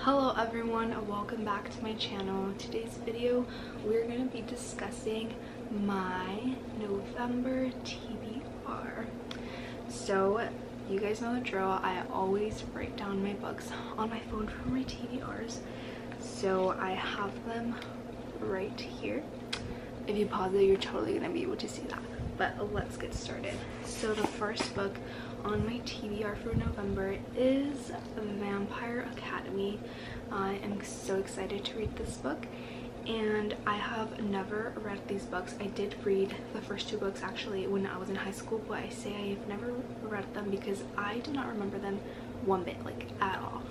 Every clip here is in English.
Hello everyone, welcome back to my channel. Today's video we're going to be discussing my November TBR. So you guys know the drill, I always write down my books on my phone for my TBRs, so I have them right here. If you pause it, you're totally going to be able to see that, but let's get started. So the first book on my TBR for November is Vampire Academy. I am so excited to read this book, and I have never read these books. I did read the first two books actually when I was in high school, but I say I've never read them because I do not remember them one bit, like at all.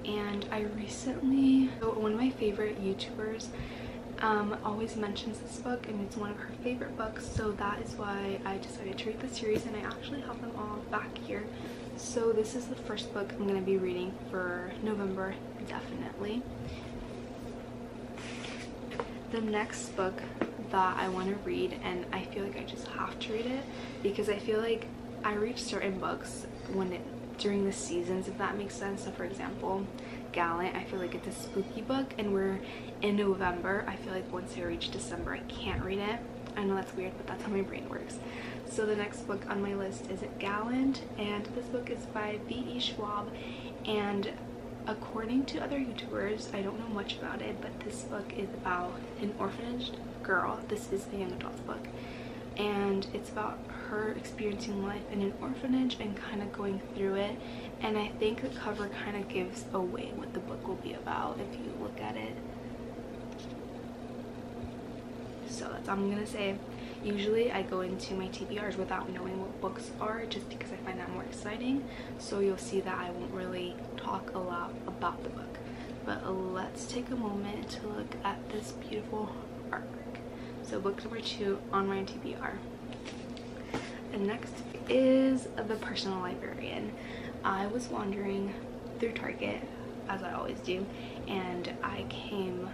And I recently, so one of my favorite YouTubers always mentions this book, and it's one of her favorite books, so that is why I decided to read the series, and I actually have them all back here. So this is the first book I'm going to be reading for November, definitely. The next book that I want to read, and I feel like I just have to read it because I feel like I read certain books during the seasons, if that makes sense. So for example, Gallant, I feel like it's a spooky book, and we're in November. I feel like once I reach December I can't read it. I know that's weird, but that's how my brain works. So the next book on my list is Gallant, and this book is by V.E. Schwab, and according to other YouTubers, I don't know much about it, but this book is about an orphanage girl. This is a young adult book, and it's about her experiencing life in an orphanage and kind of going through it. And I think the cover kind of gives away what the book will be about if you look at it. So that's all I'm gonna say. Usually I go into my TBRs without knowing what books are, just because I find that more exciting. So you'll see that I won't really talk a lot about the book. But let's take a moment to look at this beautiful artwork. So book number 2 on my TBR. And next is The Personal Librarian. I was wandering through Target, as I always do, and I came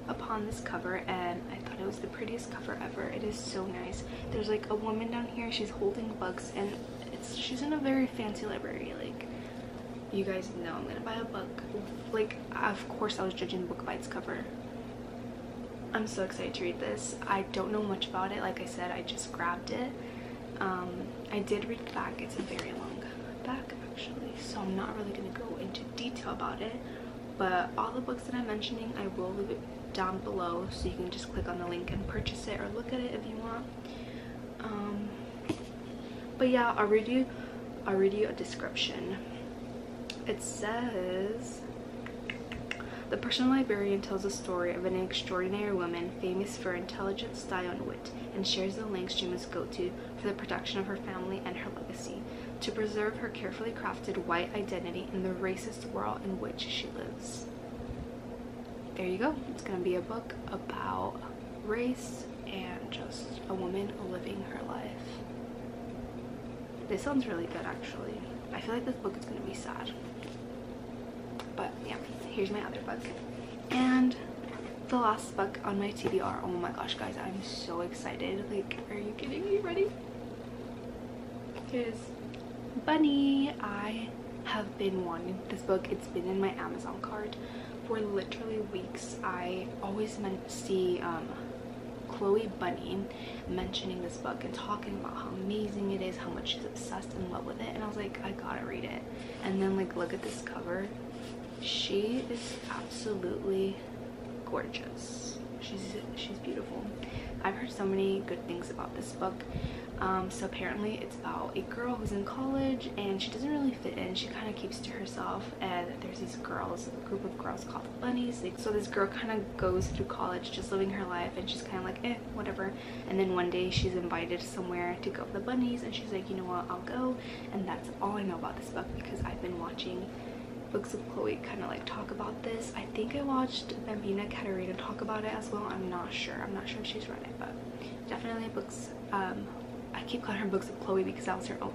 upon this cover, and I thought it was the prettiest cover ever. It is so nice. There's like a woman down here, she's holding books, and she's in a very fancy library. Like, you guys know I'm gonna buy a book. Like, of course I was judging the book by its cover. I'm so excited to read this. I don't know much about it. Like I said, I just grabbed it. I did read the back. It's a very long back actually, so I'm not really going to go into detail about it, but all the books that I'm mentioning I will leave it down below, so you can just click on the link and purchase it or look at it if you want. But yeah, I'll read you a description. It says, the Personal Librarian tells the story of an extraordinary woman famous for intelligence, style, and wit, and shares the lengths she must go to for the protection of her family and her legacy, to preserve her carefully crafted white identity in the racist world in which she lives. There you go. It's going to be a book about race and just a woman living her life. This sounds really good actually. I feel like this book is going to be sad. But yeah, here's my other book. And the last book on my TBR, oh my gosh guys, I'm so excited. Like, are you kidding me? Ready? Here's Bunny. I have been wanting this book. It's been in my Amazon cart for literally weeks. I always see Chloe Bunny mentioning this book and talking about how amazing it is, how much she's obsessed in love with it, and I was like, I gotta read it. And then like, look at this cover. She is absolutely gorgeous. She's beautiful. I've heard so many good things about this book. So apparently it's about a girl who's in college and she doesn't really fit in. She kind of keeps to herself, and there's these girls, a group of girls called the Bunnies. So this girl kind of goes through college just living her life, and she's kind of like, whatever. And then one day she's invited somewhere to go with the Bunnies, and she's like, you know what, I'll go. And that's all I know about this book because I've been watching Books of Chloe kind of like talk about this. I think I watched Bambina Katarina talk about it as well. I'm not sure if she's read it, but definitely books. I keep calling her Books of Chloe because that was her old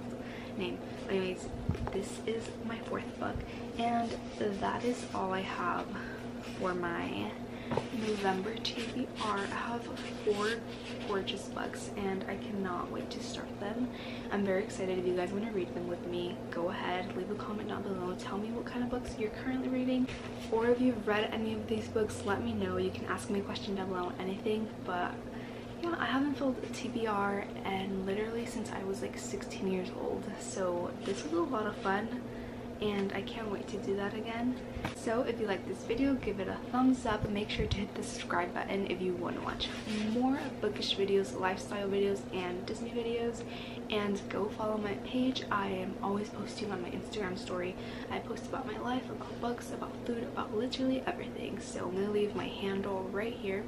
name. But anyways, this is my 4th book, and that is all I have for my November TBR. I have 4 gorgeous books and I cannot wait to start them. I'm very excited. If you guys want to read them with me, go ahead, leave a comment down below, tell me what kind of books you're currently reading, or if you've read any of these books, let me know. You can ask me a question down below, anything. But yeah, I haven't filled a TBR and literally since I was like 16 years old, so this was a lot of fun and I can't wait to do that again. So if you like this video, give it a thumbs up and make sure to hit the subscribe button if you want to watch more bookish videos, lifestyle videos, and Disney videos. And go follow my page. I am always posting on my Instagram story. I post about my life, about books, about food, about literally everything. So I'm gonna leave my handle right here.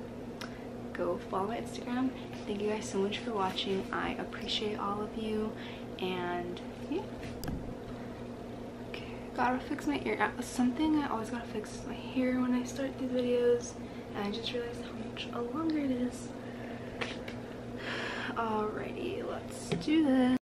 Go follow my Instagram. Thank you guys so much for watching. I appreciate all of you, and yeah. Gotta fix my ear. Something I always gotta fix is my hair when I start these videos, and I just realized how much longer it is. Alrighty, let's do this.